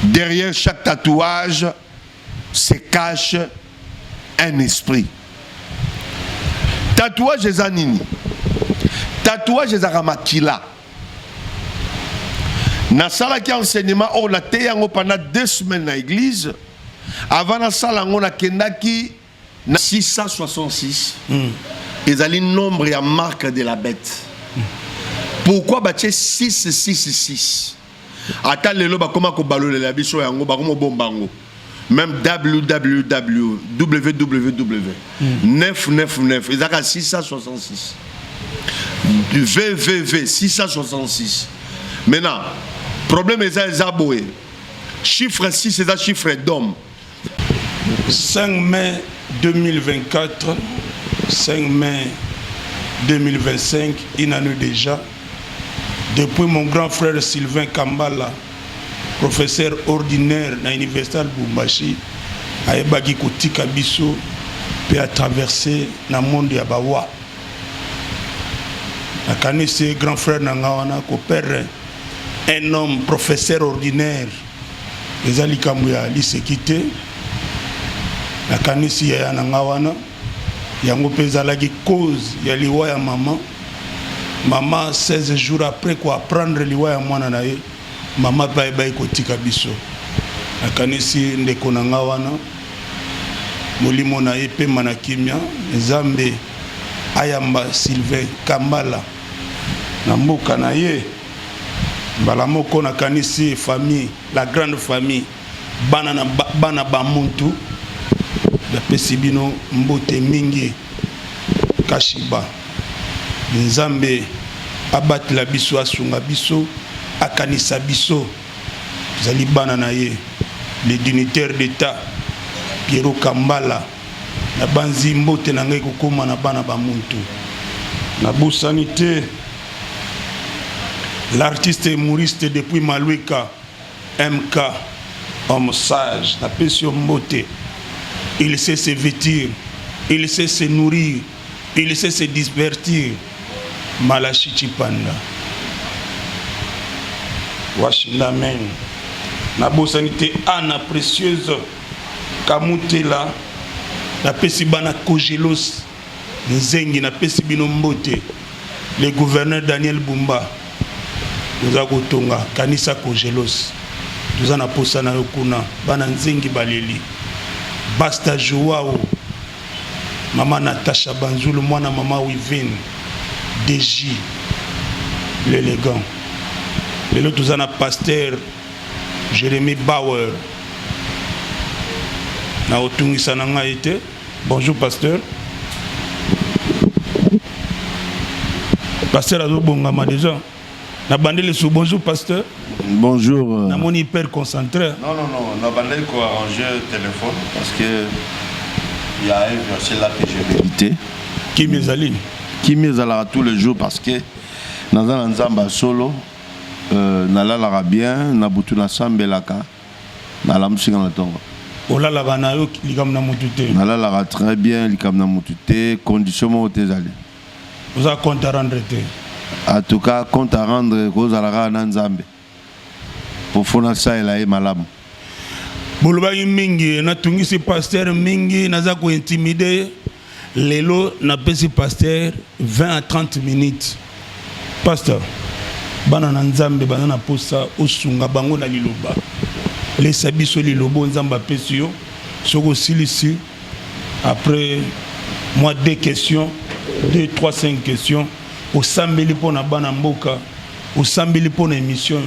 derrière chaque tatouage se cache un esprit. Tatouage eza nini? Tatouage eza ramakila. Na sala qui enseignement on a été pendant 2 semaines à l'église. Avant la salle on a kendaki na 666. Ils allaient nombre et marque de la bête. Pourquoi bâtir 666? Attends le loba comment ko balole la biso yango ba komo bombango. Même www 999 ils a 666. Du VVV 666. Maintenant, problème est zaboué. Chiffre 6 c'est un chiffre d'homme. 5 mai 2024, 5 mai 2025, une année déjà, depuis mon grand frère Sylvain Kambala, professeur ordinaire à l'université de Lubumbashi, a ébagi kotika biso peut à traverser le monde de Bawa. A kanisi grand frère Nangawana ko père un homme professeur ordinaire les alikambuya lisekité. La kanisi ya Nangawana yango peza la cause ya liwa ya maman. Maman 16 jours après quoi prendre liwa ya mwana na ye maman ba kotika biso. La kanisi ndeko Nangawana molimo na ye pe manakimia Nzambe ayamba Sylvain Kambala na mboka na ye mbala moko na kanisi famille la grande famille bana ba muntu da pesibino mbote mingi kashiba Nzambe abatela biso asunga biso akanisa biso zali bana na ye le dignitaire d'état Pierrot Kambala na banzi mbote na ngai kokoma na bana ba muntu na bosanité l'artiste humoriste depuis Malouika MK homme sage na pesio mbote. Il sait se vêtir, il sait se nourrir, il sait se divertir. Malachi Chipanda Washindamen na bosanité Anna précieuse Kamutela na pesi bana Kogelos Nzengi na pesi bino mbote le gouverneur Daniel Bumba nous a gotonga kanisa Kogelos nous en a posa na yokuna bana Nzengi baleli Basta Joao Maman Natacha Banzulu mwana mama Wivine DJ l'élégant les autres en a pasteur Jérémy Bauer na otungi sananga été. Bonjour pasteur. Pasteur Azobongama déjà. Na bandé sous bonjour pasteur. Bonjour. Na mon hyper concentré. Non, na bandé ko arranger téléphone parce que il y a un verset là que j'ai médité. Qui m'ezali? Qui m'ezala tous les jours parce que dans un nzamba solo nalalaka bien na butu na sambelaka na lamsinga na tongo. Olalaka na yo likam na mutute. Nalalaka très bien likam na mutute condition mo tezali. Vous avez compte à rendre te. En tout cas compte à rendre cause à la na nzambe. Pour fona ça ela e malamu. Bolobaki mingi na tungisi pasteur mingi naza ko intimider lelo na pesi pasteur 20 à 30 minutes. Pasteur bana na nzambe bana na posa osunga bango na liloba. Les sabiso lilobo nzamba pesi yo soko silisi après moi 2 questions 2 3 5 questions au sambeli pona bana mboka au sambeli pona émission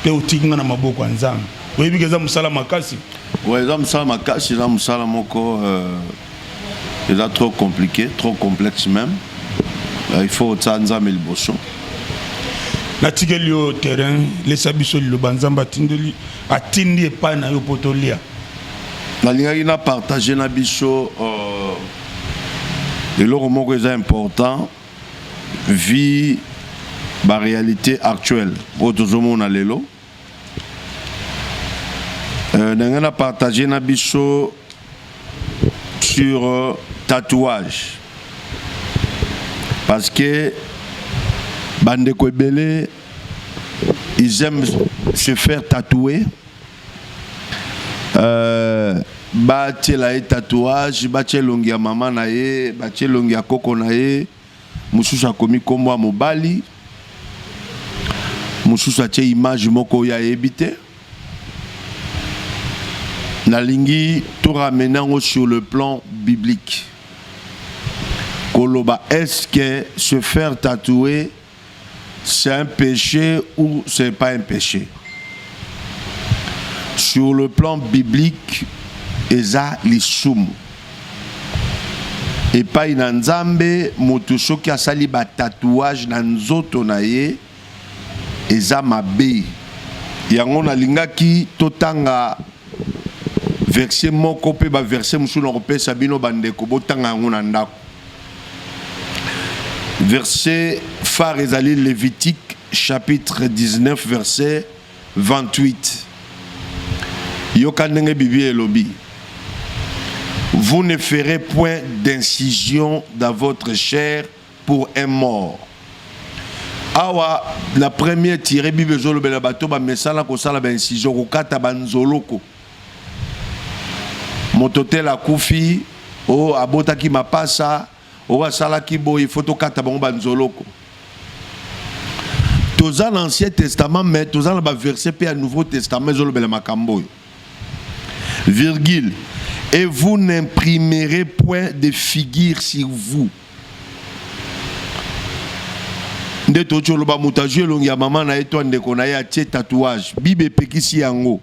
pe otinga na maboko nzambe. Oui, parce que musala makasi. Oui, musala makasi, musala moko c'est trop compliqué, trop complexe même. Il faut nzambe liboso. Na tigeli au terrain, les sabiso lo banzamba tindeli atindi epa na yo potolia. Na linga na partager na biso et loko moko est important vie la réalité actuelle. Autozomo na lelo. Nous a partagé na biso sur tatouage parce que bande ko belé ils aiment se faire tatouer Batiela et tatouage, batielongi ya maman na ye, batielongi ya koko na ye, mususu akomi kombo mobali, mususu atie image moko ya ebite. Nalingi tout ramenant sur le plan biblique. Koloba, est-ce que se faire tatouer c'est un péché ou c'est pas un péché? Sur le plan biblique, eza lisumu. Et pas inanzambe motuso qui a sali ba tatouage na nzoto na ye eza mabe. Yango na lingaki totanga verset moko pe ba verset musu na kopesa bino bandeko botanga yango na ndako. Verset phare ezali Lévitique chapitre 19 verset 28. Yokandenge Bibi elobi. Vous ne ferez point d'incision dans votre chair pour un mort. Awa la première tirée Bible zolo bela bato ba mesala ko sala ba incision ko kata banzoloko. Mototel akufi o abota ki mapasa o asala ki boy photo kata bango banzoloko. Toza l'Ancien Testament mais toza la ba verset pe à Nouveau Testament zolo bela makambo. Virgule. Et vous n'imprimerez point de figure sur vous. Nde tocho loba mutajue longi ya mama na eto ndeko na ya tie tatouage. Bible pekisi yango.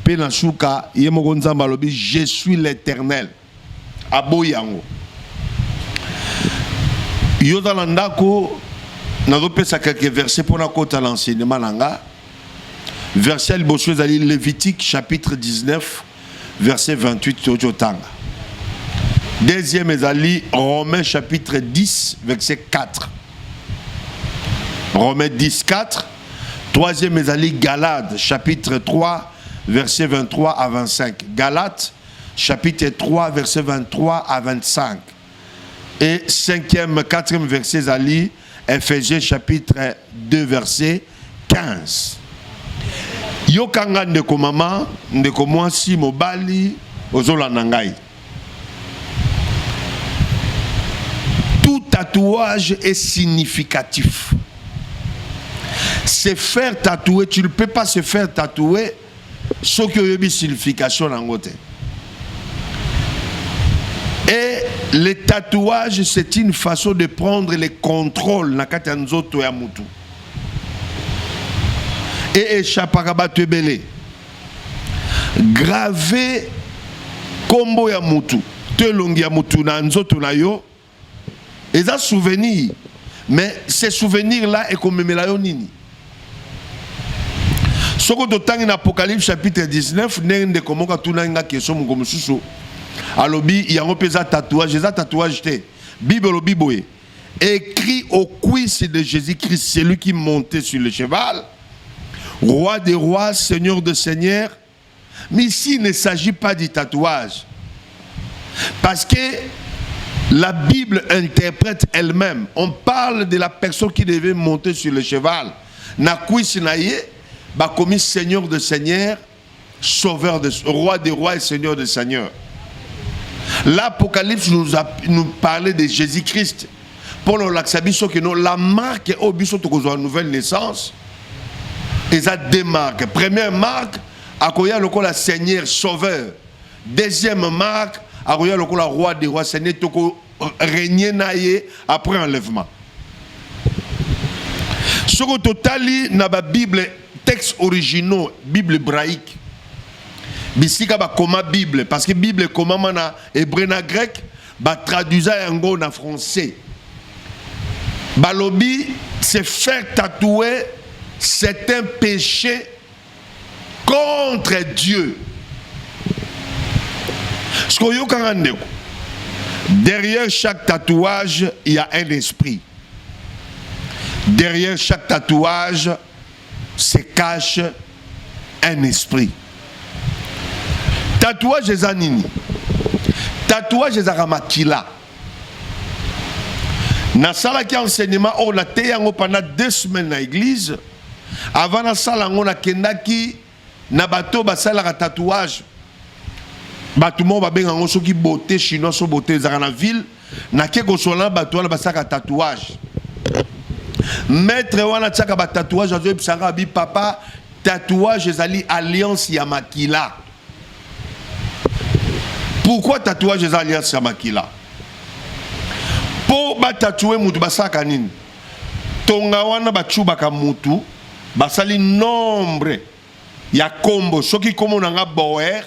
Pe na shuka ye moko nzamba lobi je suis l'Éternel. Abo yango. Yo dans l'andako nazo pesa quelques versets pour na kota l'enseignement nanga. Verset liboso ezali Lévitique chapitre 19 verset 28 Totanga. Deuxième ezali Romains chapitre 10 verset 4. Romains 10 4. Troisième ezali Galates chapitre 3 verset 23 à 25. Galates chapitre 3 verset 23 à 25. Et cinquième, quatrième verset ezali Ephésiens chapitre 2 verset 15. Yokanga ndeko mama ndeko mwasi mobali ozolanda ngai. Tout tatouage est significatif. Se faire tatouer, tu ne peux pas se faire tatouer ce qui a une signification en côté. Et le tatouage, c'est une façon de prendre le contrôle na kati ya nzoto ya mutu. Et échappara batebele. Graver kombo ya mutu, te longi ya mutu na nzoto na yo. Et ça souvenir, mais ces souvenirs là et comme me la yo nini. Soko to tangi na Apocalypse chapitre 19 nende komoka tunanga keso mu komususu. Alobi yango pesa tatouage, eza tatouage te. Bible lobi boye. Écrit au cuisse de Jésus-Christ, celui qui montait sur le cheval. Roi des rois, Seigneur de seigneurs. Mais ici, il ne s'agit pas du tatouage. Parce que la Bible interprète elle-même. On parle de la personne qui devait monter sur le cheval. Na kuisi na ye, ba commis Seigneur de seigneurs, sauveur de roi des rois et Seigneur de seigneurs. L'Apocalypse nous parlait de Jésus-Christ. Pour l'axabiso que nous, la marque au biso tokozo nouvelle naissance. Ils ont deux marques. Première marque, akoya lokola Seigneur Sauveur. Deuxième marque, akoya lokola Roi des rois Seigneur toko régner naie après enlèvement. Ce que totali na ba Bible texte originaux, Bible hébraïque. Bisika ba koma Bible parce que Bible koma mana hébreu na grec, ba traduisa yango na français. Balobi se faire tatouer. C'est un péché contre Dieu. Derrière chaque tatouage, il y a un esprit. Derrière chaque tatouage se cache un esprit. Tatouage est anini. Tatouage est aramakila. Nasala qui enseignement, on a été pendant 2 semaines dans l'église. Avant la salle, on a kendaki nabato basala tatouage Batumo ba benga ngo soki beauté chinois so beauté za na ville na ke ko sola batu na basaka tatouage. Maître wana tsaka ba tatouage azo bisanga bi papa tatouage ezali alliance ya makila. Pourquoi tatouage ezali alliance ya makila? Po ba tatouer mutu basaka nini? Tonga wana bachubaka mutu basali nombre ya kombo soki komo nanga Boer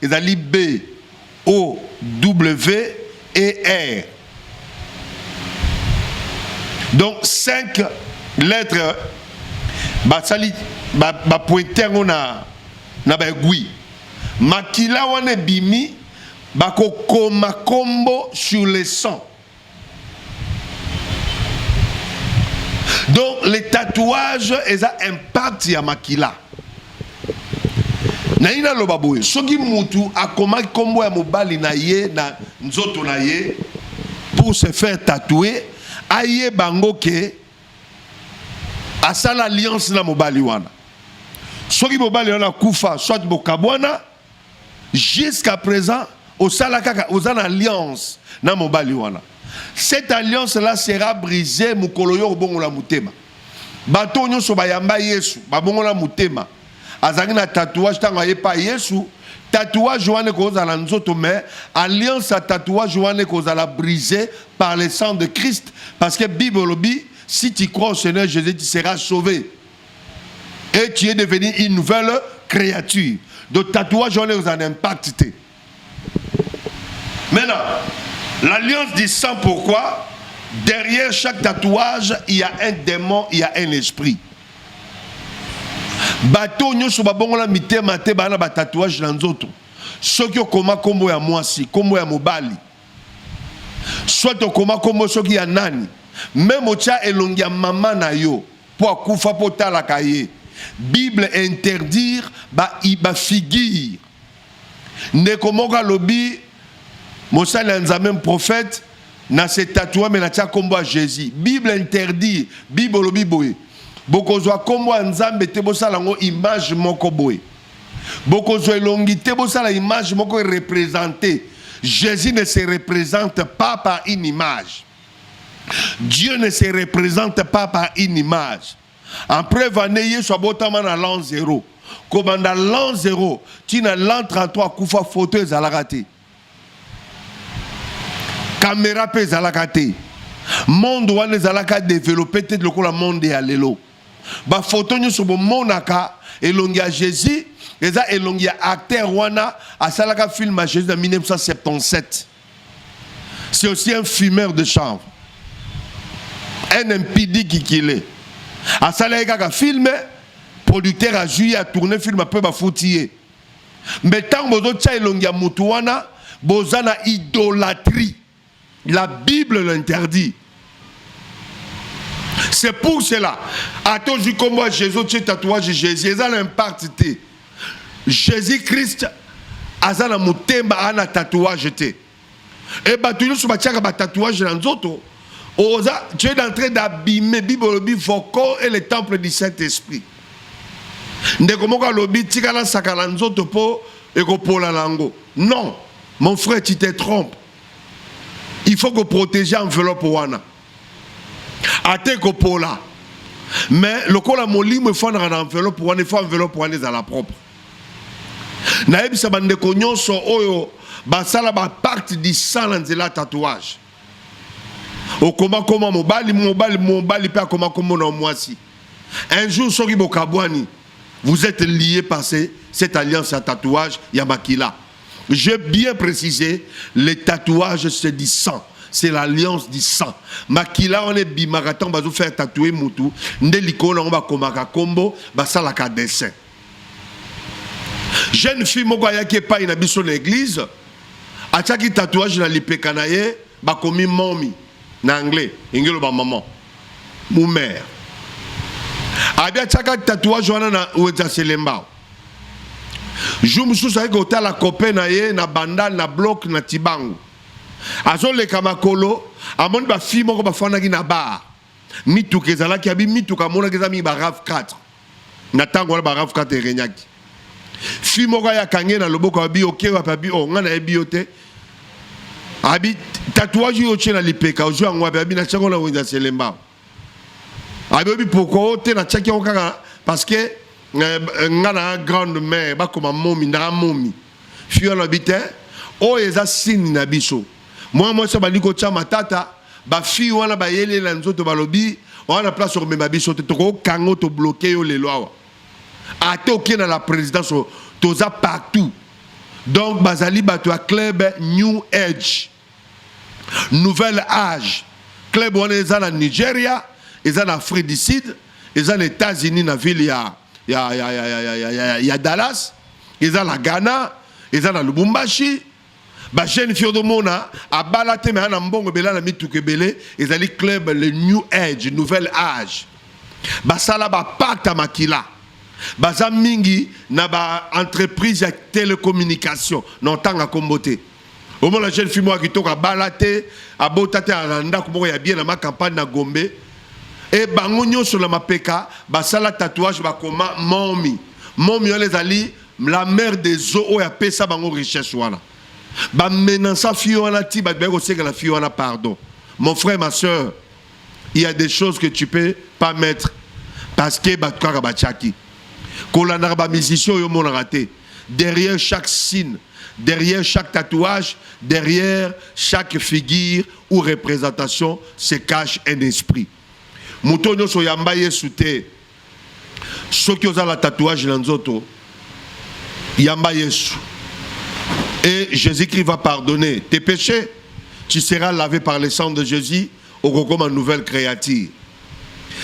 ezali B O W E R. Donc 5 lettres basali ba pointer na ba aiguille. Makila wana bimi bako koma kombo sur le sang. Donc les tatouages ils ont impact ya makila. Na ina lo baboye soki mutu akoma kombo ya mobali na ye na nzoto na ye pour se faire tatouer aye bango ke asala alliance na mobali wana. Soki mobali wana kufa soit bokabwana jusqu'à présent osala kaka osana alliance na mobali wana. Cette alliance-là sera brisée mukolo yo bongo la mutema. Bato nyonso bayamba Yesu, babongo la mutema. Azangi na tatouage tanga yepa Yesu, tatouage wane koza la nzoto mais alliance à tatouage wane koza la brisée par le sang de Christ parce que Bible lobi si tu crois au Seigneur Jésus tu seras sauvé. Et tu es devenu une nouvelle créature. Donc tatouage wane koza un impact. Maintenant l'alliance du sang, pourquoi? Derrière chaque tatouage, il y a un démon, il y a un esprit. Bato nyoso babongo la mitema te bana ba tatouage na nzoto. Soki okoma kombo ya mwasi, kombo ya mobali. Soit okoma kombo soki ya nani. Même ocha elongi ya mama na yo po akufa po talaka ye. Bible interdire ba figure. Ne komoka lobi Moussa est même prophète, na se tatoué mais na tia kombo à Jésus. Bible interdit, Bible lo biboé. Boko zo kombo nzambe te bosa lango image moko boé. Boko zo elongi te bosa la image moko représentée. Jésus ne se représente pas par une image. Dieu ne se représente pas par une image. En preuve année soit botama na l'an 0. Comme dans l'an 0, tu n'as l'an 33 kufa photo ezalakate. Caméra pe zalakate. Monde wane zalaka développé peut-être le monde ya lelo. Ba photo nyoso bo monaka elongi ya Jésus, eza elongi ya acteur wana asalaka film à Jésus en 1977. C'est aussi un fumeur de chanvre. Un impidi qui est. Asalaka ka film producteur a joué à tourner film a peu ba foutier. Mais tant bozo tcha elongi ya mutu wana bozana idolâtrie. La Bible l'interdit. C'est pour cela. À toi, je comme moi, Jésus, tu es tatouage de Jésus. Il y a l'impact. Jésus-Christ, azana mutemba ana tatouage. Et bah, tu nous sommes tatouage dans d'autres. Tu es en train d'abîmer Bible, Foko et le temple du Saint-Esprit. Non, mon frère, tu te trompes. Il faut que protéger l'enveloppe wana. Ate ko pola. Mais le kola molimo il faut dans l'enveloppe wana, il faut enveloppe wana à la propre. Na ebisa bande ko nyonso oyo basala ba partie du sang nzela tatouage. Okoma koma mobali pe akoma koma na mwasi. Un jour soki bokabwani, vous êtes liés par cette alliance à tatouage Yamakila. J'ai bien précisé, les tatouages c'est du sang. C'est l'alliance du sang. Makila on est bimaraton bazo faire tatouer mutu. Ndeliko on va komaka kombo basalaka dessin. Jeune fille moko yaki pa ina biso l'église. Ataki tatouage na lipeka na ye bakomi mommy na anglais. Ingelo ba maman. Mon mère. Abia tchaka tatouage wana na ueza selembao. Je me suis dit que la copaine na bandal na bloc na tibangu. Azo le kamakolo, amon ba fi moko ba fana ki na bar. Mitu kezala ki abi mitu ka mona kezami ba RAV 4. Na tango ba RAV 4 renyaki. fi moko ya kange na loboko abi oke wa papi o ngana ebiote abi tatouage yo tchena lipeka ojo angwa abi na tchango na winda selemba abi obi poko te na tchaki okaka parce que ngana grande mère ba comme momi na momi fi on habite o eza sini na biso moi ça baliko tcha matata ba fi wana ba yele na nzoto balobi on a place sur même biso te to kango to bloquer yo les lois atoke dans la présidence toza partout donc bazali bato a club New Age Nouvel Âge club on est en Nigeria ils en Afrique du Sud ils en États-Unis na ville ya Dallas ils en la Ghana ils en Lubumbashi ba jeune fille de mona a balate mais na mbongo bela na mituke belé ils ali club le New Age Nouvel Âge ba sala ba pacte makila baza mingi na ba entreprise ya télécommunication non tanga kombote au moins la jeune fille moi qui toka balate abotate alanda ko ya bien na ma campagne na Gombe et bango nyonso la mapeka basala tatouage ba koma momi on les ali la mère des eaux ya pesa bango richesse wana ba menança fille wana ti ba ko seka la fille wana pardon mon frère ma soeur il y a des choses que tu peux pas mettre parce que ba tukaka ba chaki derrière chaque signe, derrière chaque tatouage, derrière chaque figure ou représentation se cache un esprit. Moutonyo so yamba yesute. Ceux qui ont la tatouage l'anzoto, yamba yesu. Et Jésus-Christ va pardonner tes péchés. Tu seras lavé par le sang de Jésus au comme une nouvelle créature.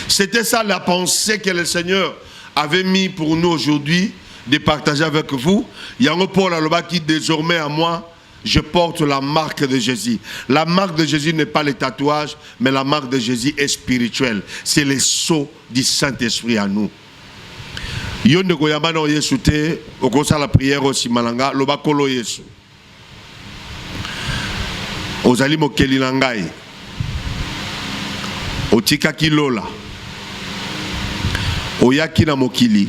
C'était ça la pensée que le Seigneur avait mis pour nous aujourd'hui de partager avec vous. Yango Paul Aloba qui désormais à moi, je porte la marque de Jésus. La marque de Jésus n'est pas le tatouage, mais la marque de Jésus est spirituelle. C'est le sceau du Saint-Esprit à nous. Yonde koyamba no Yesu te, okosa la prière aussi malanga, loba kolo Yesu. Ozali mokeli nangai. Otika kilola. Oyaki na mokili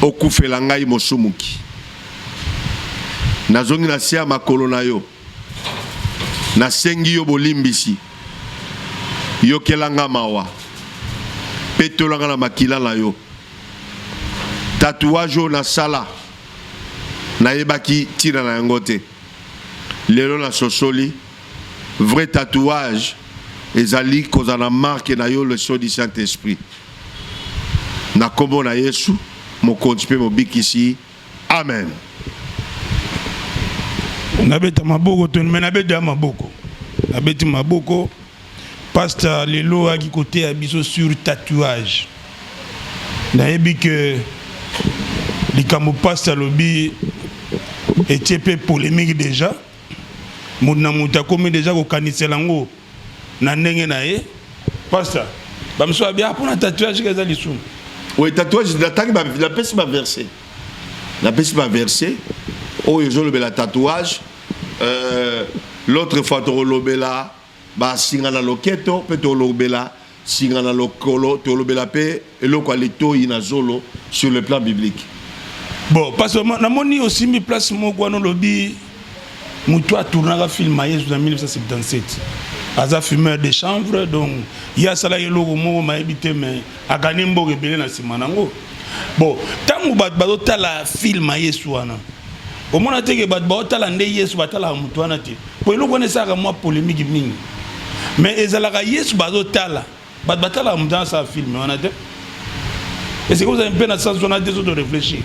okufela ngai mosumuki nazongi na sia makolo na yo nasengi yo bolimbisi yokelanga mawa petolanga na makila na yo tatouage na sala na yebaki tira na yango te lelo na sosoli vrai tatouage ezali kozana marque na yo le sceau du Saint-Esprit. Na kombo na Yesu, mokonzi pe mobikisi. Amen. Nabeta maboko to menabeta maboko. Nabeti maboko. Pasteur Lelo a qui côté abiso sur tatouage. Naebi que les camo pasteur lobi était peu polémique déjà. Mudna muta comme déjà ko kaniselango. Na ndenge na ye pasteur bamso abia pour tatouage kaza lisu oui tatouage la tangi la pesi ba verser oh ils ont le bel tatouage l'autre fois to lobela ba singana loketo pe to lobela singana lokolo to lobela pe eloko alito ina zolo sur le plan biblique bon parce que na moni aussi mi place moko no lobi mutu a tourné un film en 1977 Aza fumeur de chanvre, donc il y a ça là, il y a l'eau m'a évité, mais à gagner un beau rebelle dans ce manango. Bon, tant que vous avez la film à Yesouana, au moins que vous avez la Yesu, vous avez la Moutoana. Pour le connaître ça, moi polémique ming. Mais ils ont la Yesu, vous avez la Moutoana, ça film. Et c'est que vous avez un peu dans ça, on a des autres de réfléchir.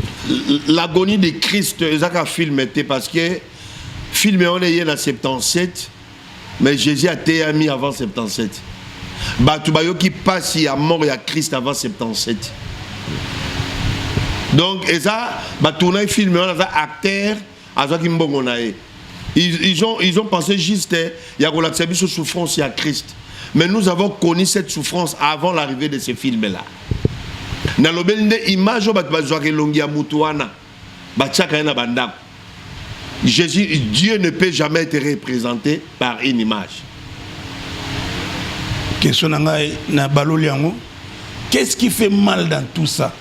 L'agonie de Christ, ils ont un film, parce que film on est en 77. Mais Jésus a été mis avant 77. Batubayo qui passe à mort à Christ avant 77. Donc, Batouna film, on a acteur, ils ont pensé juste, il y a une souffrance à Christ. Mais nous avons connu cette souffrance avant l'arrivée de ce film-là. Dans le image, Jésus, Dieu ne peut jamais être représenté par une image. Question na baloliango. Qu'est-ce qui fait mal dans tout ça?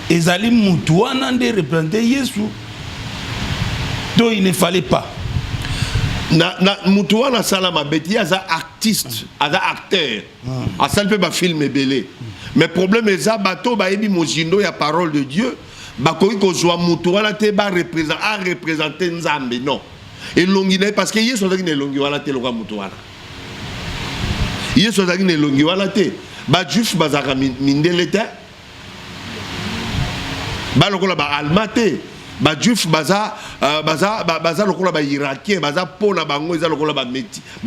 ezali mutu wana nde représenter Yesu. Donc il ne fallait pas. Na mutu wana sala mabeti aza artiste, aza acteur. Asal pe ba film belé. Mais problème eza bato ba yebi mozindo ya parole de Dieu, ba koki ko zwa mutu wana te ba représenter Nzambe non. Et longine parce que Yesu azaki ne longi wana te loka mutu wana. Yesu azaki ne longi wana te. Ba juif bazaka mindele te. Ba lokola ba almate. Ba juif baza lokola ba irakien, baza pona bango eza lokola ba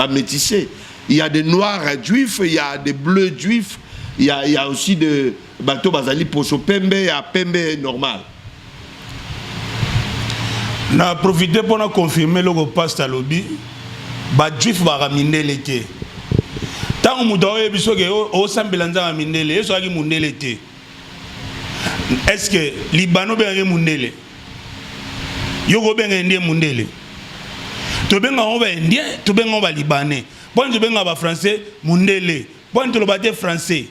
métissé. Il y a des noirs juifs, il y a des bleus juifs, il y a aussi de bateau bazali poso pembe, il y a pembe normal. Na profiter pour confirmer le pasteur lobby, ba juif ba ramindele te. Tant muto yebiso ke o sambelanza ramindele, eso aki mundele te. Est-ce que Libano be mundele? Yoko benga indien mundele. To benga on va indien, to benga on va libanais. Bon to benga ba français mundele. Bon to le bate français.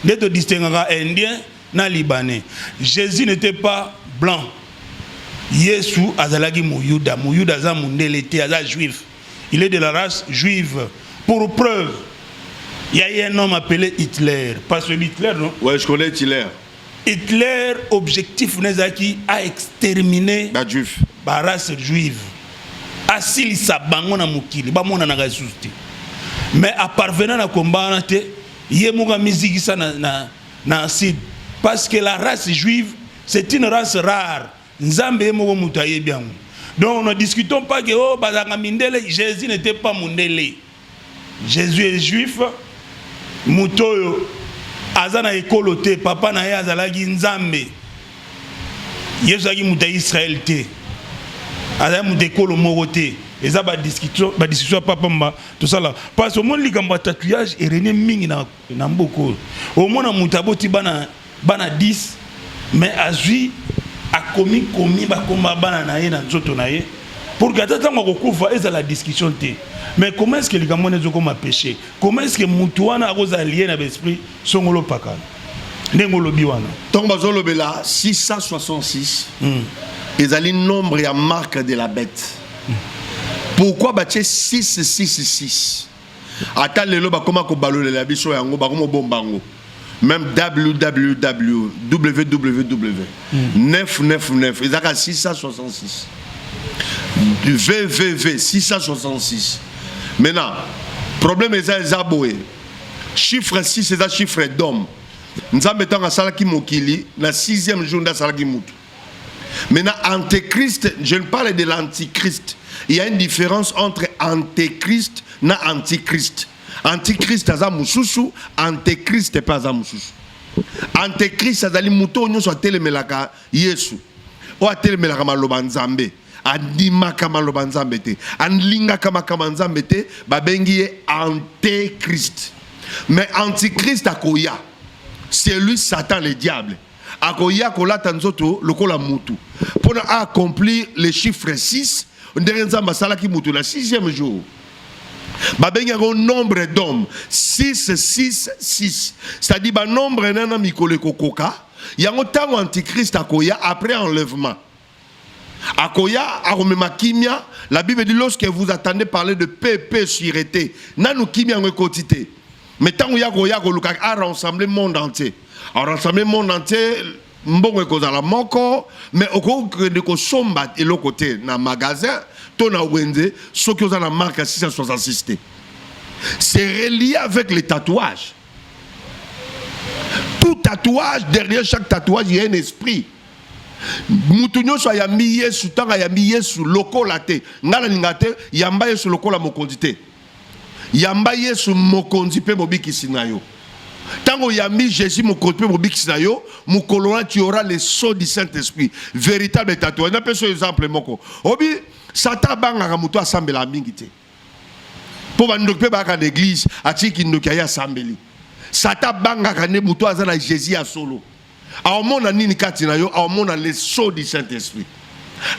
Ne te distinguera indien na libanais. Jésus n'était pas blanc. Yesu azalaki muyuda, muyuda za mundele te, aza juif. Il est de la race juive. Pour preuve, il y a un homme appelé Hitler. Parce que Hitler, non? Ouais, je connais Hitler. Hitler, objectif Nezaki, a exterminé la juif. La race juive. Asili sa bango na mukili, ba mona na gasusti. Mais à parvenant à combattre, yemuga miziki sa na acide. Parce que la race juive, c'est une race rare. Nzambe yemugo mutaye bien. Donc ne discutons pas que oh bazanga mindele, Jésus n'était pas mundele. Jésus est juif. Mutoyo azana ekolote papa na ye azalaki Nzambe. Yesu aki muta Israël te. Azala muta ekolo moko te. Eza ba discussion papa mba tout ça là. Parce que mon likambo tatouage et rené mingi na mboko. Au moins muta boti bana 10 mais azui a commis ba komba bana na ye na nzoto na ye. Pour que tata ngoko kufa eza la discussion te. Mais comment est-ce que les gamins ne sont comme péché? Comment est-ce que Moutouana a allié dans l'esprit Songolo Pakan? Nengolo Biwana. Tombazolo Bela 666. Ils ont le nombre et la marque de la bête. Pourquoi bâtir 666? Attends le loba comment ko balole la biso yango ba komo bombango. Même www 999 ils ont 666. VVV 666. Maintenant, problème est Zaboé. Chiffre 6 c'est un chiffre d'homme. Nous avons mis en salaki mokili, na 6e jour de salaki moutou. Maintenant, antéchrist, je ne parle de l'antichrist. Il y a une différence entre antéchrist et antichrist. Antichrist aza mususu, antéchrist pas aza mususu. Antéchrist azali moutou nyo so telemelaka Yesu. O telemelaka maloba Nzambe. Adima kama lobanzambe te anlinga kama nzambe te babengi ye antéchrist. Mais antichrist akoya c'est lui Satan le diable akoya kolata nzoto lokola mutu pour accomplir le chiffre 6 ndenge nzamba salaki mutu na 6e jour babengi un nombre d'hommes 666 c'est-à-dire ba nombre nana mikole kokoka yango tango antichrist akoya après enlèvement. Akoya, aromema kimia, la Bible dit lorsque vous attendez parler de paix, sûreté, nanu kimia ngekotité. Mais tant que yakoya koluka a rassemblé le monde entier. A rassemblé le monde entier, mbongo ekozala moko, mais oko de ko somba et l'autre côté na magasin, to na wenze, ce qui ont la marque 666. C'est relié avec les tatouages. Tout tatouage, derrière chaque tatouage, il y a un esprit. Mutunyo so ya mi Yesu tanga ya mi Yesu lokola te ngala ningate yamba Yesu lokola mokonzi te yamba Yesu mokonzi pe mobikisi na yo tango ya mi Jésus mokonzi pe mobikisi na yo mukolola tu auras le sceau du Saint-Esprit véritable tatouage na peso exemple moko obi Satan banga mutu asambela mingi te po bandoki pe baka na église atiki ndoki ya asambeli Satan banga kane mutu azana Jésus ya solo. A mon nini katina yo, a mon le sceau du Saint-Esprit.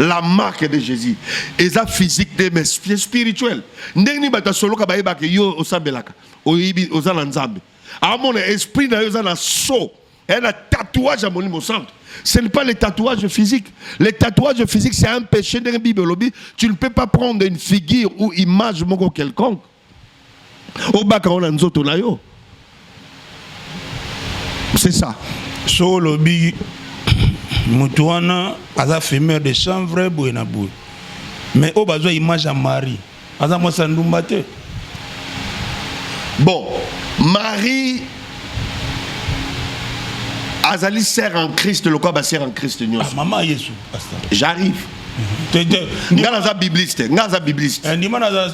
La marque de Jésus. Et ça physique mais spirituel. Ndeni bata solo ka baibaka yo osambelaka. Oyibi ozana nzambe. A mon esprit na yo zana sceau. Il y a un tatouage à mon centre. Ce n'est pas les tatouages physiques. Les tatouages physiques, c'est un péché dans la Bible. Tu ne peux pas prendre une figure ou image quelconque. Au bas, on a un c'est ça. So lobby Moutouana a fumeur de chanvre bouena bou. Mais au besoin image à Marie. Aza moi sandumbate. Bon, Marie Azali sert en Christ, le quoi sert en Christ. Maman Yesu. J'arrive. Ngaza bibliste, ngaza bibliste.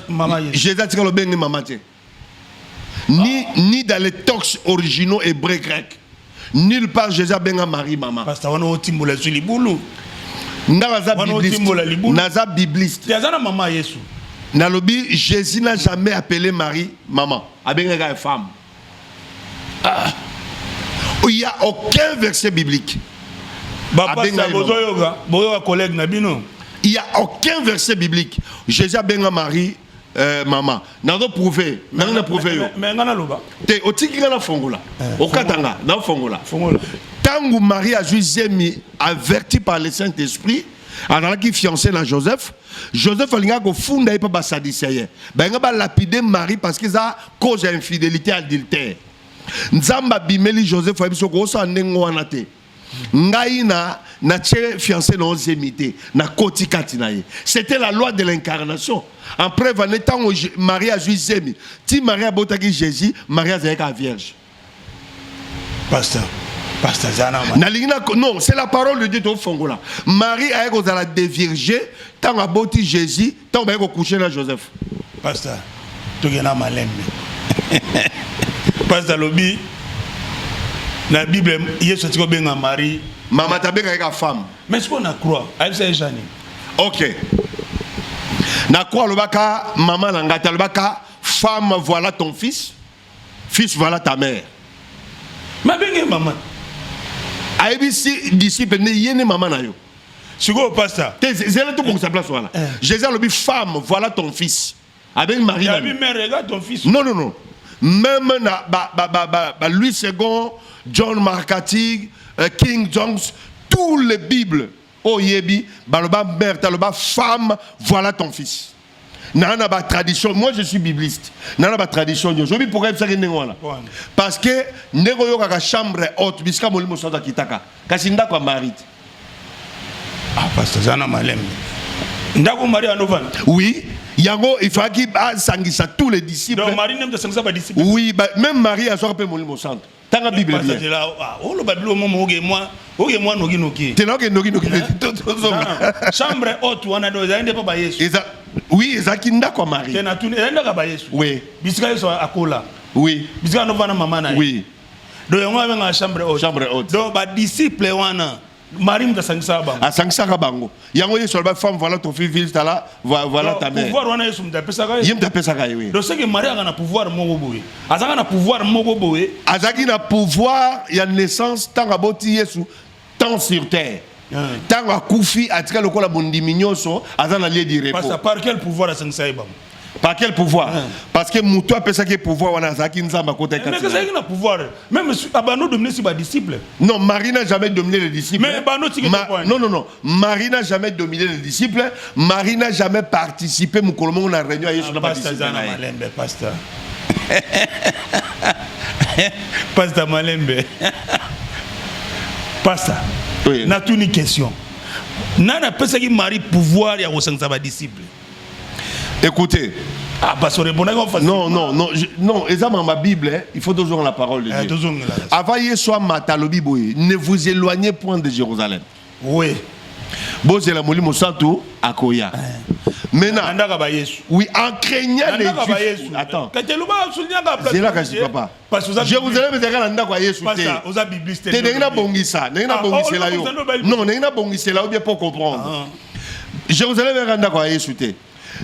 Maman Yesu. Jésus a dit que le ben maman tient. Ni dans les textes originaux hébreux grecs. Nulle part Jésus a benga Marie maman. Pasteur wana otimbola sur libulu. Ngaza bibliste. Naza bibliste. Yazana maman Yesu. Nalobi Jésus n'a jamais appelé Marie maman. Abenga femme. Il n'y a aucun verset biblique. Il n'y a aucun verset biblique. Jésus a benga Marie maman. Nando prouvé. Nando prouvé. Mais ngana loba. Te otiki ngana fongola. Okatanga na fongola. Fongola. Tangu Marie a Jésus averti par le Saint-Esprit. Alors qui fiancé à Joseph. Joseph a linga ko funda et pas sadicéen. Ben nga ba lapider Marie parce que ça cause infidélité adultère. Nzamba bimeli Joseph a biso ko so ndengo wana te. Ngai na tche fiancé no zemité na koti katina ye. C'était la loi de l'incarnation. En preuve en étant Marie a Jésus. Si Marie a botaki Jésus, Marie a zeka vierge. Pasteur Zana. Non, c'est la parole de Dieu au Fongola. Marie a été la déviergée, tant a boti Jésus, tant a couché à Joseph. Pasteur, tu es malin. Pasteur Lobi, la Bible, il y a ce que tu as Marie. Maman ta bien avec femme. Mais ce qu'on a croit, elle s'est Jani. Ok. Na croit le baka, maman l'angata le baka, femme voilà ton fils, fils voilà ta mère. Ma bien maman. ABC disciple ne yene maman na yo. Sigo pasteur. C'est là tout pour sa place voilà. Jésus le dit femme voilà ton fils. Avec Marie. La mère regarde ton fils. Non. Même na Louis II, John Marcatig, King James, tous les Bibles oh yebi baloba mère taloba femme voilà ton fils. Nana ba tradition, moi je suis bibliste. Nana ba tradition, je bi pourquoi ça ngwana. Parce que ndeko yo ka chambre haute biska molimo sonda kitaka. Kasi ndako mari. Ah pasteur Zana Malem. Ndako mari anovan. Oui, yango il faut qu'il sangisa tous les disciples. Donc Marie n'aime de sangisa ba disciples. Oui, même Marie a sorti molimo centre. Tanga Bible bien. Oh le Bible moment moi nogi. Tenoke nogi. Chambre haute wana do zaende pa ba Yesu. Oui, ezaki ndako Marie. Tena tu ndaka ba Yesu. Oui. Bisika Yesu akola. Oui. Bisika no vana mama na. Oui. Do yango abenga chambre haute. Chambre haute. Do ba disciple wana Marie mtasangisa bango. Asangisa bango. Yango Yesu ba femme voilà ton fils vile tala voilà ta mère. Pouvoir wana Yesu mtapesa ka. Yem tapesa ka oui. Do seke Marie a na pouvoir moko boye. Azaka na pouvoir moko boye. Azaki na pouvoir ya naissance tant aboti Yesu tant sur terre. Tant à Koufi, à tika lokola bondimi nyonso, azana lieu de repos. Par quel pouvoir asangisa bango? Par quel pouvoir? Parce que Moutou a pensé que pouvoir wana zaki nzamba kota kati. Mais que ça y a pouvoir. Même Abano dominer ses disciples. Non, Marie n'a jamais dominé les disciples. Mais Abano non. Marie n'a jamais dominé les disciples. Marie n'a jamais participé au Colombo na réunion à Yesu na pasteur. Pasteur Malembe. Pasteur. Oui. Na tout une question. Nana pensé que Marie pouvoir ya osangisa ba disciples. Écoutez. Parce que non, et ça dans ma Bible, il faut toujours la parole de Dieu. Avant soit matalobi boy, ne vous éloignez point de Jérusalem. Oui. Bon c'est la molimo santo akoya. Maintenant, oui, en craignant les Juifs. Attends. C'est là que je papa. Jérusalem est derrière l'anda quoi Yesu. Aux biblistes. T'es n'engina bongisa, n'engina bongisa là yo. Non, n'engina bongisa là ou bien pour comprendre. Jérusalem est l'anda quoi Yesu té.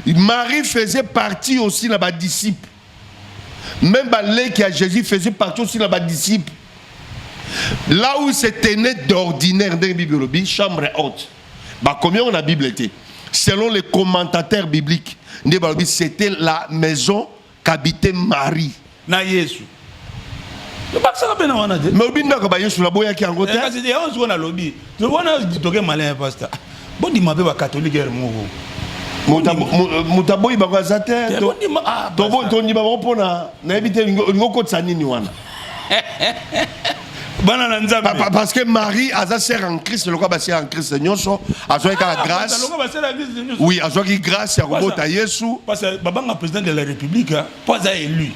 Marie faisait partie aussi de la disciple. Même les qui a Jésus faisait partie aussi de la disciple. Là où c'était né d'ordinaire dans la Bible, chambre haute. Combien la Bible était? Selon les commentateurs bibliques, c'était la maison qu'habitait Marie. Na Yesu. bakisa ka pena wana de mais obinda ko ba yesu la boya ki angote kasi de on zona lobby to wana toke malin pasteur bon di mabe ba catholique er moko mutaboyi bango azate to bon to ni ba pona na ebite ngoko tsanini wana bana na nzambe parce que Marie a sert en Christ le quoi ba sert en Christ nyonso azoka ka grâce oui azoka grâce ya robota Yesu parce que babanga président de la République pas élu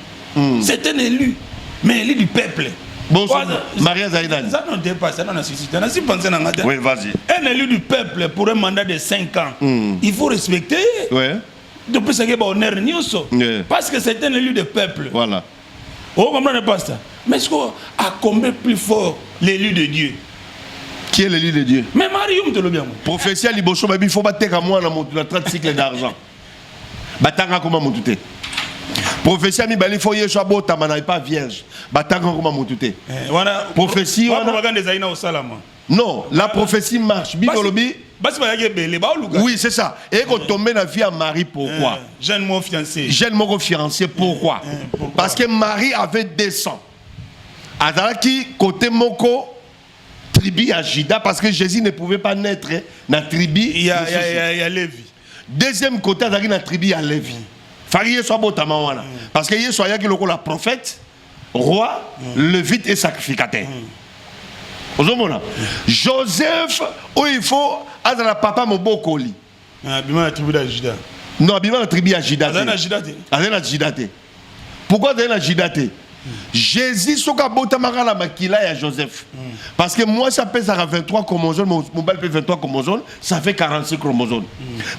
c'est un élu mais élu du peuple bon Marie Zaïdan ça non dépasse ça non suscité na si penser na ngata oui vas-y un élu du peuple pour un mandat de 5 ans il faut respecter ouais depuis ça que ba honneur nyonso parce que c'est un élu du peuple voilà oh comprenez pas ça. Mais est-ce qu'on a combien plus fort l'élu de Dieu? Qui est l'élu de Dieu? Mais Marie, on te le bien. Prophétie à Liboso, il faut battre à moi dans 30 cycles d'argent. Batanga comment moutouté. Prophétie à Mibali, il faut y aller sur la mais pas vierge. Batanga comment moutouté. Prophétie, non, la prophétie marche. Oui, c'est ça. Et qu'on tombe dans la vie à Marie, pourquoi? Jeune mon fiancé. Jeune mon fiancé, pourquoi? Parce que Marie avait des sangs. Adaki côté moko tribu à Juda parce que Jésus ne pouvait pas naître dans la tribu. Il y a Lévi. Deuxième côté Adaki dans la tribu à Lévi. Farié soit botama wana parce que Yesu ayaki loko la prophète, roi, levite et sacrificateur. Ozomona. Joseph où il faut azala papa mobokoli. Bima la tribu de Juda. Non, bima la tribu à Juda. Azana Judate. Azana Judate. Pourquoi azana Judate? Jésus soka bota makala makila ya Joseph. Parce que moi ça pèse à 23 chromosomes, mon bal peut 23 chromosomes, ça fait 46 chromosomes.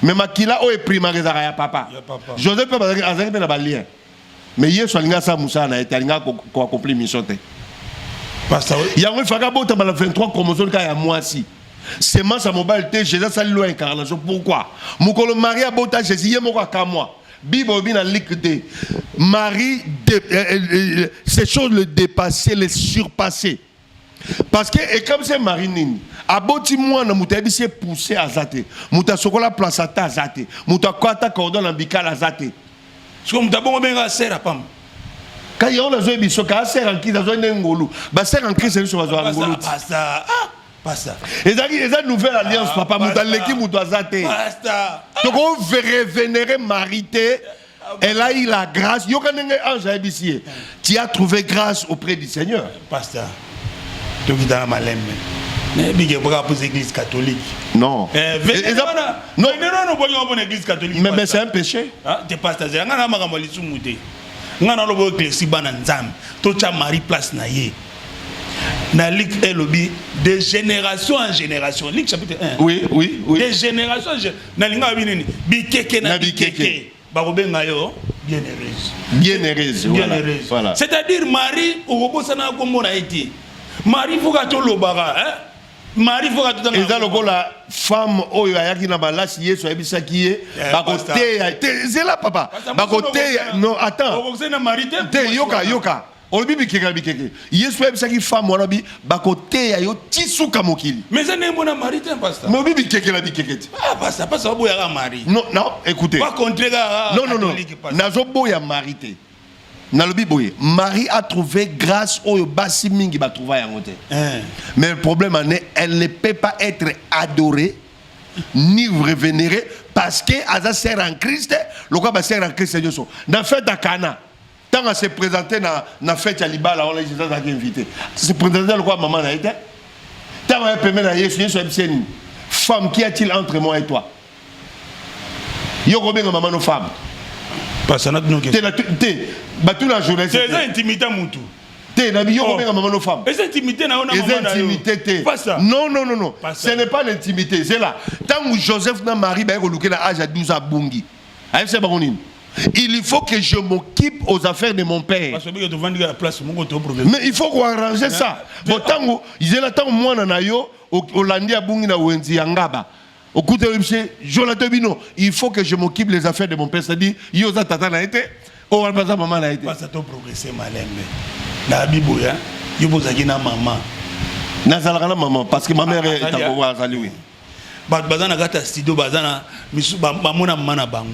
Mais makila o est primaire ya papa. Joseph peut azaki pe na balien. Mais hier so linga sa musa na etalinga ko accomplir mission te. Parce que yango faka bota bala 23 chromosomes ka ya moi si. C'est moi ça mobile te Jésus ça lo incarnation. Pourquoi? Mukolo Maria bota Jésus yé moko ka moi. Bible bina liquide. Marie ces choses le dépasser, les surpasser. Parce que et comme c'est Marie nini, aboti moi na mutabi c'est poussé à zate. Muta sokola place à zate. Muta kwata cordon ombilical à zate. Ce que mutabo benga sera pam. Quand il y a un zoé biso ka sera en qui dans un ngolu. Ba sera en Christ c'est sur ngolu. Pasta. Pas ça. Et ça nouvelle alliance papa muta leki muta zate. Pasta. Donc on veut vénérer Marité. Elle a eu la grâce. Tu as trouvé grâce auprès du Seigneur. Pasteur, tu es dans la malème. Mais il y a pour l'église catholique. Non. Non, l'église catholique. Mais c'est un péché. Tu es pasteur. Tu as Marie place naïe. Na Luc Elobi de génération en génération. Luc chapitre 1. Oui. De génération en génération. Na linga binini bikeke na bikeke. Bienheureuse. Voilà. C'est-à-dire Marie, Marie faut que tu le baga, hein? Marie faut que tu et dans le la femme oyo ayaki na balasi yesu ayebisa ki ye bakote c'est là papa bakote non attends yoka olobi bikeke bikeke yesu ayebisa ki femme wana bi bakote ya yo tisuka mokili mais ça n'est pas Marie t'es pasteur mais obi bikeke la bikeke pas ça boya Marie non écoutez pas contrer non nazo boya Marie te nalobi boye Marie a trouvé grâce oyo basi mingi ba trouva yango te mais le problème elle ne peut pas être adorée ni vénérée parce que aza sert en Christ le quoi ba sert en Christ Dieu dans fête à Cana tant à se présenter na fête à Libala on les a invité se présenter le quoi maman na été tant à permettre à Yesu Yesu femme qui a-t-il entre moi et toi yo robinga maman nos femmes parce que la journée c'est intimité mutu maman femme c'est intimité na ona non ce n'est pas l'intimité c'est là tant que Joseph na Marie ba ko luke na âge à 12 ans bungi il faut que je m'occupe aux affaires de mon père mais il faut qu'on arrange ça bon tant ils est là tant moi na yo Hollandi a bungi na wenzi yangaba. Jonathan Bino, il faut que je m'occupe des affaires de mon père. C'est-à-dire, Yosa Tata n'a été, ou Albaza Maman n'a été. Pas ça, tu progressé, malin. La Bible, il faut que maman. Nazalana maman, parce que ma mère est à pouvoir saluer. Bazana gata studio, bazana, mamona mana bangu.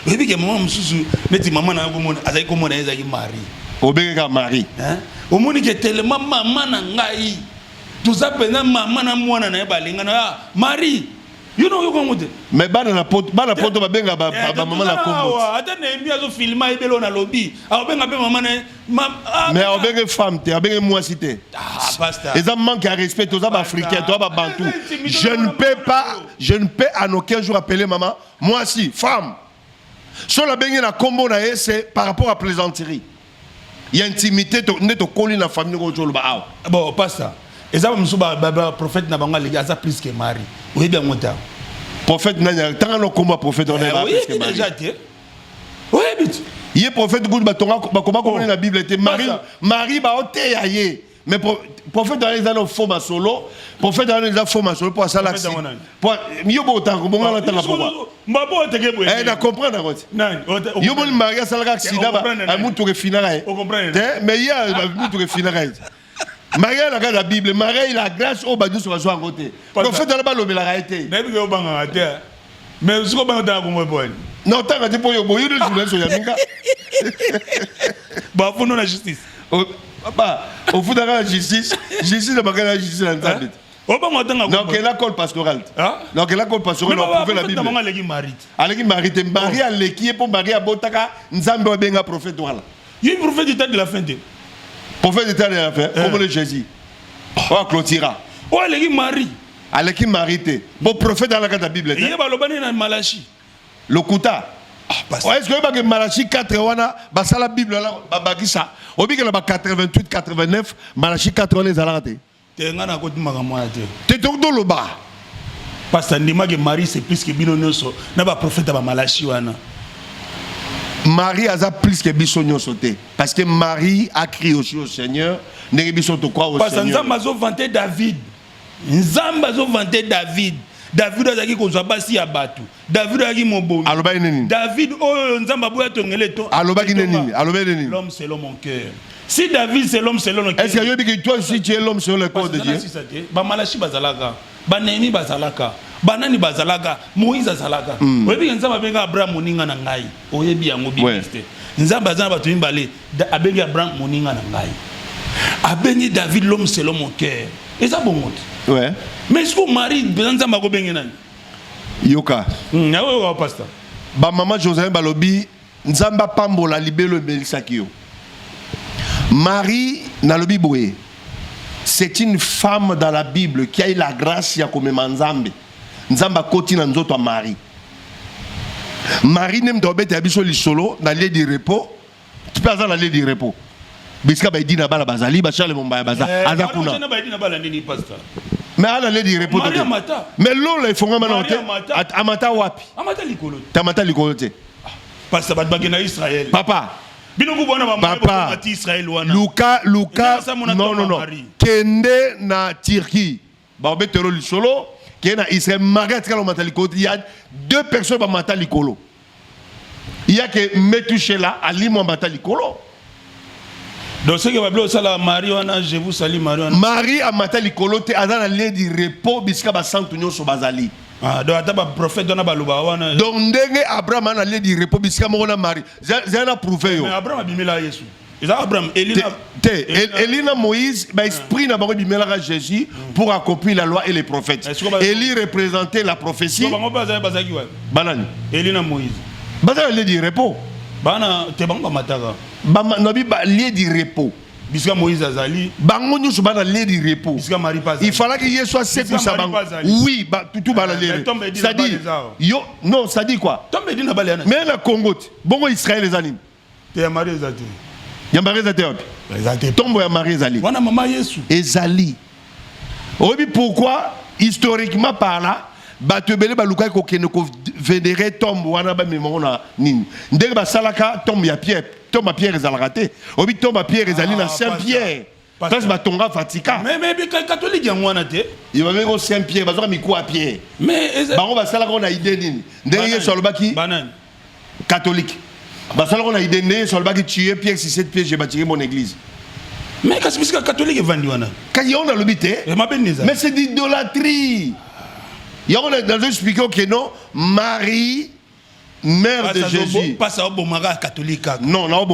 Et puis que maman me sous, mais maman n'a pas mon, azaï comme on a azaï mari. Obengeka Marie. Au monde qui est tellement maman na ngai. Tout ça pendant maman na mwana na balinga na Marie. You know you go. Mais bana poto babenga ba maman na kombo. Ata na emi azo filma ebelo na lobby. Abenga pe maman na mais obenge femme te, obenge moi cité. Ah pasteur. Les hommes manquent à respect aux hommes africains, aux hommes bantou. Je ne peux en aucun jour appeler maman. Moi si, femme. Sur la bengue na combo na c'est par rapport à plaisanterie. Il y a intimité, net au colis na famille bon, pas ça. Et ça, le prophète n'a pas les plus que Marie. Oui, bien montant. Prophète n'a tant de combat prophète on est oui, plus que Marie. Oui, vite. Il y a prophète goût batonga comment connaît la Bible était Marie ba oté aye. Mais prophète dans les années faux solo, prophète dans les années faux solo pour ça là. Pour mieux beau temps comment on entend pourquoi. Mbabo te ke boye. Eh na comprendre quoi. Non, yo bon Marie ça la accident ba mutu ke finara. Mais il y a mutu ke finara. Marie a la Bible, Marie la grâce au badu sur la côté. Prophète dans la balo la réalité. Mais que banga ate. Mais ce ko banga ta ko mo boy. Non, tant que tu peux yo boyo de sur ya minga. Ba fo non la justice. Papa, au fout de la justice de la justice dans Zambie. Donc, elle a col pastoral. Donc, elle a col pastoral. On prouve la Bible. Aleki Marie, Marie a l'équipe pour Marie à Botaka, Nzambe a benga prophète. Il y a un prophète du temps de la fin. Prophète du temps de la fin, comme le Jésus. Oh, clôtira. Oh, Aleki Marie. Aleki Marie, bon prophète dans la Bible. Il y a un Malachi. Le Kouta. Est-ce que Malachi 4 wana basa la Bible là babakisa obi que la 88 89 Malachi 4 les alate te ngana ko tumaka mwana te te tokdo loba parce que ndima que Marie c'est plus que bino nyonso na ba prophète ba Malachi wana Marie a plus que biso nyonso te parce que Marie a crié aussi au Seigneur ne biso to croire au Seigneur parce que Nzamba zo vanter David Nzamba zo vanter David David azaki ko basi ya batu David azaki mobomi aloba nini David oh nzamba boya tongele to aloba nini aloba nini l'homme selon mon cœur si David c'est l'homme selon le cœur est-ce que yobi que toi aussi tu es l'homme selon le cœur de Dieu ba Malachi bazalaka ba Néhémie bazalaka banani bazalaka Moïse azalaka oyebi nzamba benga Abraham moninga na ngai oyebi yango bibiste nzamba azana batu mbale abengi Abraham moninga na ngai abengi David l'homme selon mon cœur et ça bon mot ouais mais est-ce que Marie nzamba ko bengi nani yoka yawo pasteur ba maman Joseph balobi nzamba pambola libelo belisaki yo Marie nalobi boye c'est une femme dans la Bible qui a eu la grâce ya komema nzambe nzamba koti na nzoto Marie Marie nem dobete abiso lisolo na lieu de repos tu peux avoir la lieu de repos biska ba idina bala bazali ba charle mombaya baza azakuna ba idina bala nini pasteur mais ala lieu de repos mais l'eau il faut vraiment amata wapi amata likolo tamata likolo te parce que ba bagena Israël papa papa Luka non kende na Turquie ba obetelo lisolo kena Israël Marie kala matalikolo il y a deux personnes ba matalikolo il y a que Metushela ali mo matalikolo donc ce que bablo sala Marie wana je vous salue Marie a matalikolo te azana lieu de repos biska ba santu nyoso bazali donc ataba prophète dona baluba wana donc ndenge Abraham na lieu de repos biska mo na Marie zana prouver yo mais Abraham abimela Yesu eza Abraham Elina Moïse ba esprit na bango bimela Jésus pour accomplir la loi et les prophètes Élie représentait la prophétie banani Elina Moïse bazana lieu de repos bana te bango mataka nabi ba lieu de repos biska Moïse azali bango nyusu bana lieu de repos biska Marie pas il fallait que Yesu soit secours ça bango oui ba tout bala lieu ça dit yo non ça dit quoi tombe dina bala mais na Congo bongo Israël les animes te ya Marie ezali ya Marie ezali tombo ya Marie ezali wana mama Yesu ezali obi pourquoi historiquement par là batebele baluka ko kene ko vénérer tombe wana ba memona nini ndenge ba salaka tombe ya Pierre tombe Pierre ezalaka te obi tombe Pierre ezali na Saint-Pierre parce ba tonga Vatican mais catholique yango wana te il va venir au Saint-Pierre bazoka miko à Pierre mais bango ba salaka on a idée nini ndenge Yesu alobaki banane catholique ba salaka on a idée ndenge Yesu alobaki tuer Pierre si 7 pieds j'ai bâti mon église mais kasi bisika catholique vandi wana quand on a l'obité mais c'est d'idolâtrie. Il y a dans expliqué que non, Marie mère de Jésus. Pas au Bomara catholique. Non, non,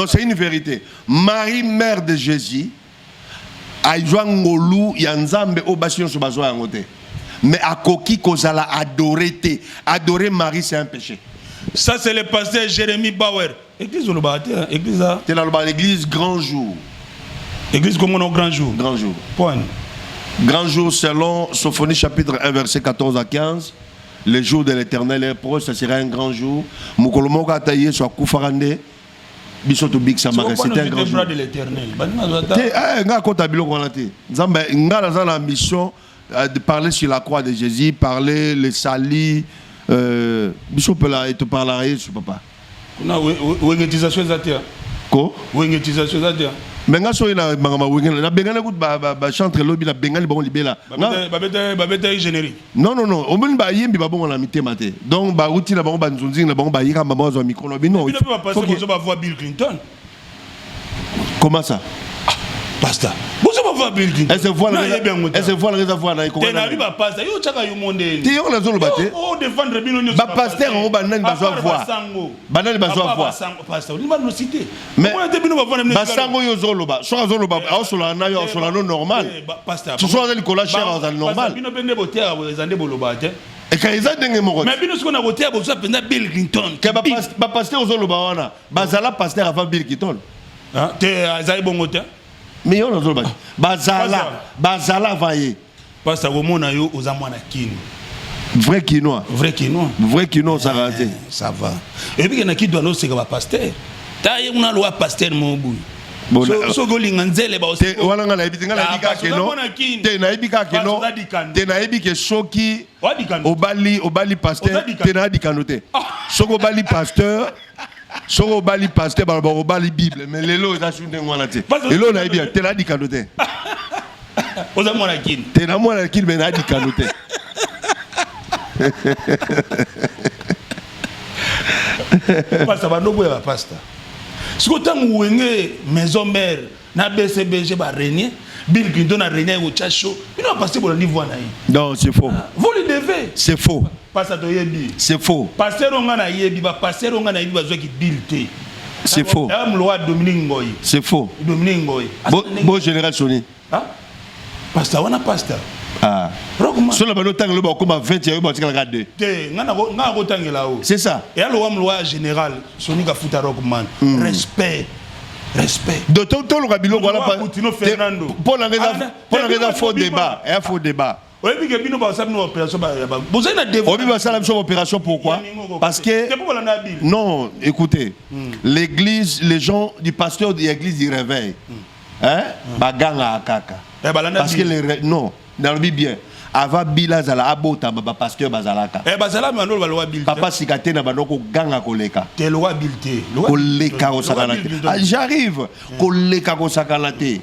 c'est une vérité. Marie, mère de Jésus, a joué ngolu yanzambe au bastion sur bazo yangote. Mais à koki kozala adorer te. Adorer Marie, c'est un péché. Ça, c'est le pasteur Jérémy Bauer. Église ou l'église? C'est l'église Grand Jour. Église comment on Grand Jour? Grand Jour. Point. Grand Jour, selon Sophonie chapitre 1, verset 14 à 15. Le jour de l'éternel est proche, ça sera un grand jour. Mukolomoka taillé sur Koufarande. Bisoto Big Samara, c'était un grand jour. De l'éternel. Nga la mission de parler sur la croix de Jésus, parler les salis. Bishop là, il te parlerait sur papa. Où est-ce Quoi? Où est-ce mais nga so ina mangama wingena na bengana gut ba chantre lobby na bengani bon libela ba générique. Non o mun ba yimbi ba bon na mitema te donc ba ruti na bon ba nzunzi na bon ba yika mama zo micro no bino faut que va voir Bill Clinton. Comment ça? Pasteur. Vous va voir Bill Clinton. Est-ce voilà les avoir na ikoko. Tena biba pasteur yo chaka yo monde. Ti yo na zo lobate. Oh défendre bino nyo. Ba pasteur on ba nani ba zo voir. Banani ba zo voir. Pasteur, ni ba no citer. Mais basango yo zo loba. So zo loba a so la na yo so la no normal. Pasteur. Tu so le collage cher aux normal. Bino bende botea bo ezande boloba te. Et quand ils ont des mots. Mais bino siko na botea bo so penda Bill Clinton. Que ba pasteur zo loba wana. Bazala pasteur avant Bill Clinton. Ah, te azali bongo te. Mais yo na zo loba. Bazala vaillé. Parce que mona yo oza mwana kini. Vrai quinoa. Vrai quinoa ça va. Ça va. Et puis na ki doit no seka ba pasteur. Ta ye una loi pasteur mo bu. So golinga nzele ba aussi. Wana ngala ebiti ngala bika keno. Te na ebika keno. Te na ebike soki obali pasteur te na dikanote. Soko obali pasteur. Soko obali pasteur ba obali bible mais lelo za shunde ngwana te. Lelo na ebia te na dikanote. Oza mwana kini. Te na mwana kini mais na dikanote. Pasteur ba no boya pasteur. Siko tangu wenge maison mère na BCBG ba régner Bill Clinton a régné au chacho. Il n'a pas passé pour le niveau na. Non, c'est faux. Vous le devez. C'est faux. Pasteur Toyebi. C'est faux. Pasteur on na yebi ba pasteur on na yebi ba zo ki bilté. C'est faux. Dominique Ngoy. C'est faux. Dominique Ngoy. Bon général Sony. Ah? Pasteur on a pasteur. Ah. Sur le bateau tango le ba comme 20 euros ba tikala garder. Te ngana ko tangela o. C'est ça. Et alors loi général Sony ka futa Rockman. Respect. Docteur Tolo Kabilo voilà pas. Fernando. Pour la faux débat, un faux débat. Oui, mais bino ba sa no opération ba. Vous avez une débat. Oui, ba sa la opération pourquoi? Parce que non, écoutez. L'église, les gens du pasteur de l'église du réveil. Hein? Baganga kaka. Parce que non, dans le bien. Avant Bilazala abota baba pasteur bazalaka. Bazala mais loi loi Bill. Papa sikate na banoko ganga koleka. Te loi Bill. Koleka osakalate. J'arrive. Koleka osakalate.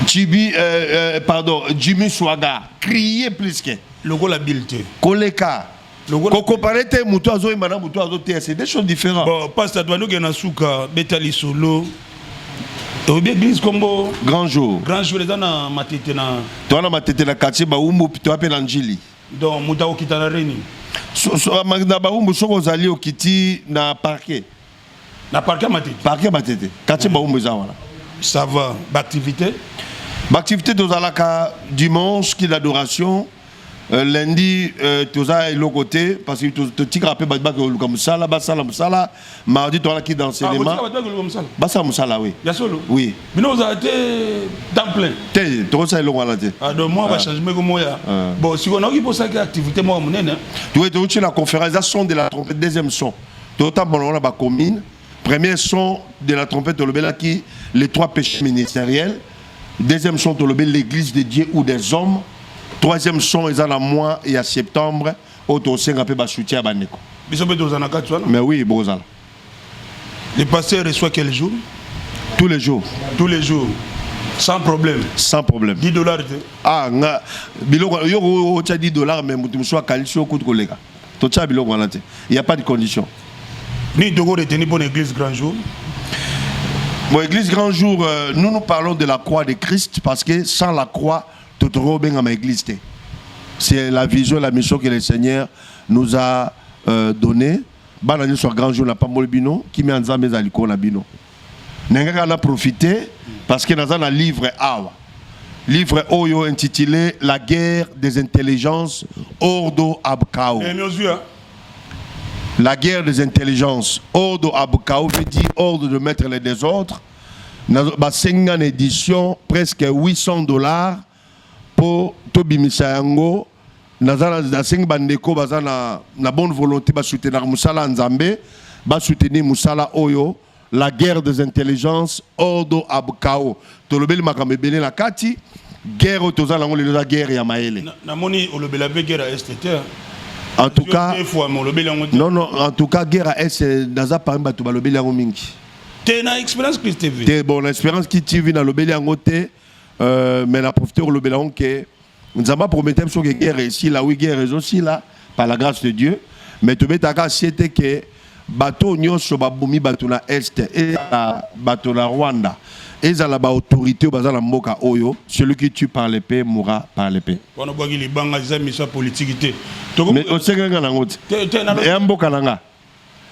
Jimmy Swaga crier plus que. Logo la Bill. Koleka. Koko parete muto azo imana muto azo te c'est des choses différentes. Bon, pasteur Douano qui na suka betali solo. Église Combo. Grand jour. Grand jour, les gens ont matité na. Tu as matité na quartier Baumbo, puis tu as appelé Angeli. Donc, Mouta Okita na Reni. Na Baumbo, so ozali okiti na parquet. Na parquet matité. Parquet matité. Quartier Baumbo zawala. Ça va. L'activité. L'activité de Zalaka dimanche qui l'adoration. Lundi, tu as le côté parce que tu te rappelles comme ça, là, mardi, tu as qui dans l'enseignement. Bassa Moussala, oui. Oui. Mais nous avons été temps plein. Tu as le droit là. Ah, donc moi, on va changer de moyen. Bon, si on a eu pour ça, activité, moi, mon nez. Tu as la conférence, son de la trompette, deuxième son. Tu as la commune. Premier son de la trompette, qui les trois péchés ministériels. Deuxième son, l'église de Dieu ou des hommes. Troisième son, ils ont à mois et à septembre, auto 5 peu de soutien à Baneko. Mais oui, Bozal. Les pasteurs reçoivent quel jour? Tous les jours. Tous les jours. Sans problème. Sans problème. $10. Ah, il y a $10, mais tu sois qualifié au coup de collègue. Il n'y a pas de condition. Ni de retenir pour l'église grand jour. Bon, l'église grand jour, nous parlons de la croix de Christ parce que sans la croix, c'est la vision, la mission que le Seigneur nous a donné bana sur grand jour na pambol bino qui met en zame za liko na bino n'engaka na profiter parce que dans un livre awa livre oyo intitulé La guerre des intelligences Ordo Abkao. La guerre des intelligences Ordo Abkao veut dire ordre de mettre les désordres. Ba 5 ans édition presque $800 pour Tobi Misayango. Na 5 bandeko baza na bonne volonté ba soutenir Musala Nzambe, ba soutenir Musala Oyo, la guerre des intelligences Ordo Abkao. Tolobeli makambe belé na kati guerre toza la ngole la guerre ya maele. Na moni olobela be guerre à STT. En tout cas non en tout cas guerre à est naza par ba to balobeli yango mingi. T'es na expérience qui TV. T'es bon l'expérience qui TV na lobeli yango te mais la profiter lobela on que nous avons promis que la guerre ici, la guerre est aussi là, par la grâce de Dieu. Mais tu veux c'était que bateau nyonso babumi bateau na est et bateau na Rwanda. Et ça la autorité au la mboka oyo, celui qui tue par l'épée mourra par l'épée. On a boire les banques des mission politique. Mais au Sénégal na ngote. Et mboka nanga.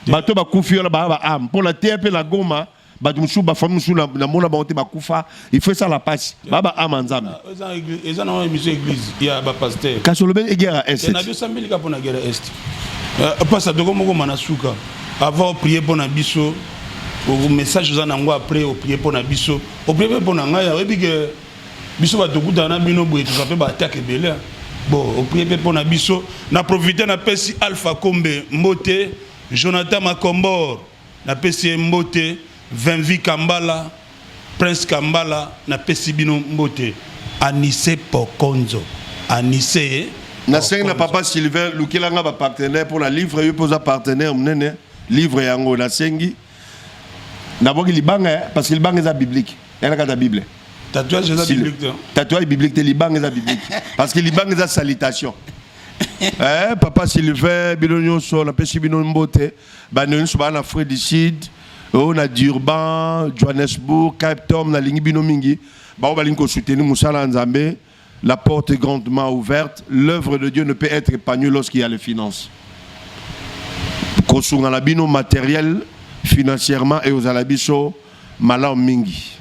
Bateau ba kufi la ba am pour la TP la Goma. Badumshuba famusula na mona baote bakufa il faut ça la passe baba amanzambe eza na émission église ya ba pasteur kasolobel guerre est na bio sambeli ka pona guerre est passa doko moko manasuka avant prier pour na biso au message za nango après au prier pour na biso au prier pour na ngaya webi que biso ba dokuta na bino boye to sape ba attaque belé bon au prier pour na biso na profiter na pesi Alpha Kombe Mbote Jonathan Makombor na pesi Mbote Vinvi Kambala, Prince Kambala, na Pesibino Mbote, Anissé Pokonzo, Anissé. Naseng na papa Sylvain, Lukelanga ba partenaire pour la livre, il pose partenaire, mnene, livre yango Nasengi. D'abord il libanga parce que libanga est biblique, elle a la Bible. Tatouage est biblique. Tatouage biblique, libanga est biblique, parce que libanga est salutation. Papa Sylvain, Bilonio so, na Pesibino Mbote, banon so ba na Afrique du Sud. On a Durban, Johannesburg, Cape Town, na lingi bino mingi. Ba o balinko soutenir Musala Nzambe. La porte est grandement ouverte. L'œuvre de Dieu ne peut être épargnée lorsqu'il y a les finances. Kosunga la bino matériel, financièrement et aux alabiso mala mingi.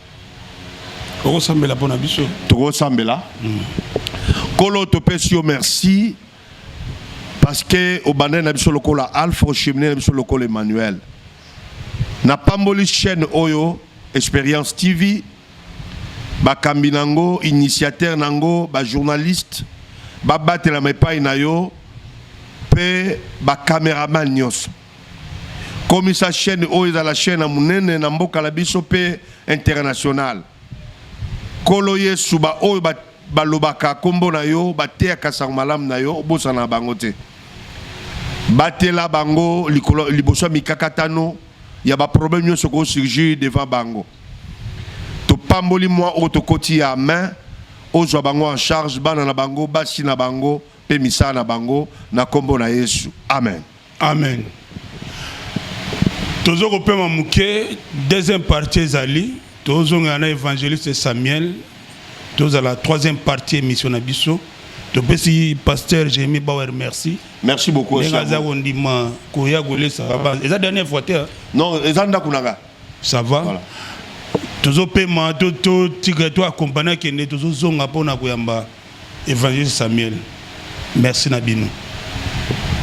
Toko sambela pona biso. Toko sambela. Kolo topesio merci parce que au banen na biso lokola Alpha Chimene na biso lokola Emmanuel. Na pamboli chaîne Oyo, Expérience TV, ba kambi nango, initiateur nango, ba journaliste, ba bate la mepai na yo, pe ba caméraman nyos. Comme sa chaîne Oyo za la chaîne amunene na mboka la biso pe international. Kolo yesu ba Oyo ba lobaka kombo na yo, ba te akasang malam na yo, bosa na bango te. Bate la bango liboso mikakatano. Il y a des problèmes qui sont surgis devant Bango. To pamboli moi autokoti à main, ozo bango en charge, banana bango, basi na bango, pemisa na bango, na kombo na Yesu. Amen. Amen. Tozo kopema muke, deuxième partie zali, tozo ngana évangéliste Samuel, tozo la troisième partie mission na biso. To pesi pasteur Jérémy Bauer merci. Merci beaucoup. Ça va. Et la dernière fois, non, ça va. Voilà. Tozo paiement, to tigreto accompagné qui ne tozo zonga pona kuyamba évangile Samuel. Merci Nabino.